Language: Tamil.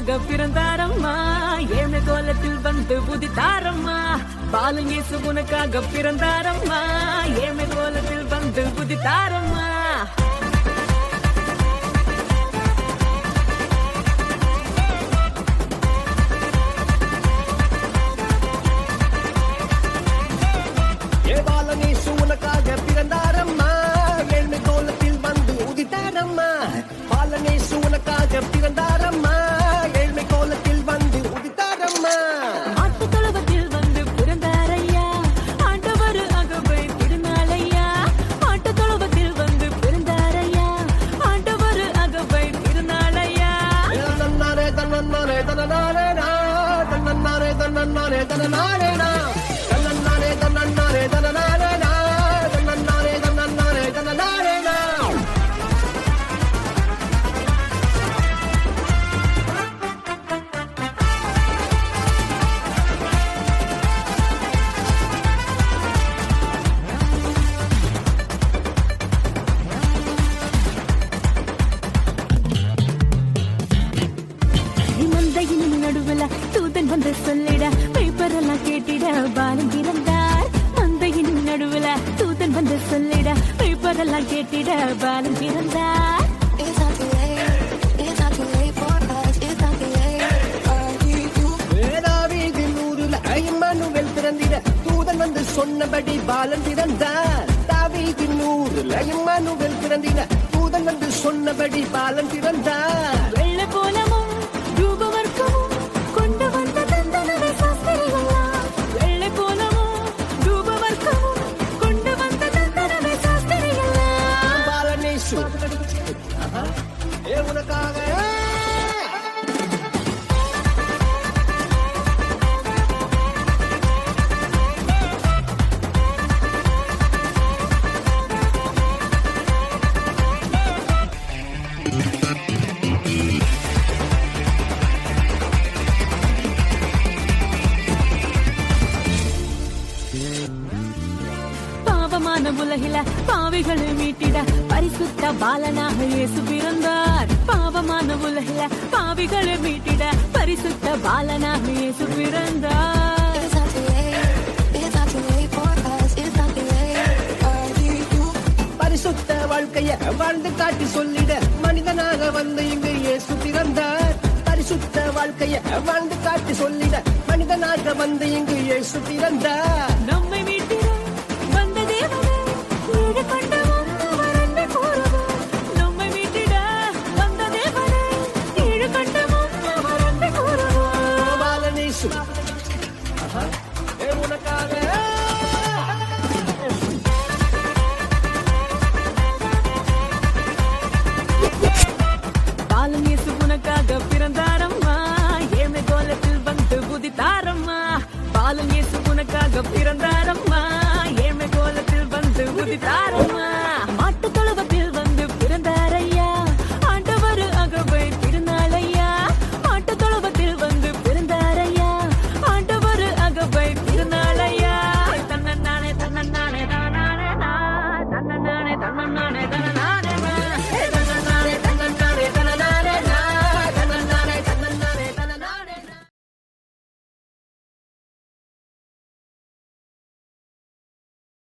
உனக்காக பிறந்தாரம்மா ஏழை கோலத்தில் வந்து புதித்தாரம்மா பாலன் இயேசு உனக்காக பிறந்தாரம்மா ஏழை கோலத்தில் வந்து புதித்தாரம்மா உனக்காக பிறந்தாரம்மா ஏழ்மை கோலத்தில் வந்து உதித்தாரம்மா பாலனேசு உனக்காக பிறந்தாரம்மா ஏழ்மை கோலத்தில் வந்து உதித்தாரம்மா ஆட்டு தொழுவத்தில் வந்து பிறந்தாரையா ஆண்டவர் அகவை திருநாளையா ஆட்டு தொழுவத்தில் வந்து பிறந்தாரையா ஆண்டவர் அகவை திருநாளையா தன்னாரே தன்னாரே தன்னாரே தன்னாரே தன்னாரே தன்னாரே தன்னாரே தன்னாரே தன்னாரே நடுவுல தூதன் வந்து சொல்லிட பேப்பரெல்லாம் கேட்டிட பாலம் பிறந்தார் மந்தையின் நடுவுல தூதன் வந்து சொல்லிட பேப்பரெல்லாம் கேட்டிட பாலம் பிறந்தார் பிறந்திட தூதன் வந்து சொன்னபடி பாலன் பிறந்தார் தாவீதின் ஊரில் இம்மானுவேல் பிறந்திட தூதன் வந்து சொன்னபடி பாலன் பிறந்தார் வெள்ளை போலமும் ரூபவர்க்கமும் கொண்டு வந்த தந்தனவே சாஸ்திரிகளா வெள்ளை போலமும் ரூபவர்க்கமும் கொண்டு வந்த தந்தனவே சாஸ்திரிகளா பாலனேசு உனக்காக பாவமான உலகில பாவிகளை மீட்டிட பரிசுத்த பாலனாக இயேசு பிறந்தார் பாவமான உலகில பாவிகளை மீட்டிட பரிசுத்த பாலனாக இயேசு பிறந்தார் பரிசுத்த வாழ்க்கைய வாழ்ந்து காட்டி சொல்லிட மனிதனாக வந்து இங்கு இயேசு பிறந்தார் பரிசுத்த வாழ்க்கைய வாழ்ந்து காட்டி சொல்லிட மனிதனாக வந்து இங்கு இயேசு பிறந்தார் நம்மை மீட்டிட வந்த தேவனே ஈடு கொண்டவன் அவர் அன்பை கூறுவார் நம்மை மீட்டிட வந்த தேவனே ஈடு கொண்டவன் அவர் அன்பை கூறுவார் பாலனேசு உனக்காக பாலன் இயேசு உனக்காக பிறந்தாரம்மா ஏழை கோலத்தில் வந்து புதித்தாரம்மா பாலன் இயேசு உனக்காக பிறந்தாரம்மா ஏழை கோலத்தில் வந்து புதித்தாரம்மா மாட்டு தொழுவத்தில் வந்து பிறந்தாரையா ஆண்டவர் அகவை திருநாளையா மாட்டு தொழுவத்தில் வந்து பிறந்தாரையா ஆண்டவர் அகவை திருநாளையா தன்னே தன்னே தானே தன்னே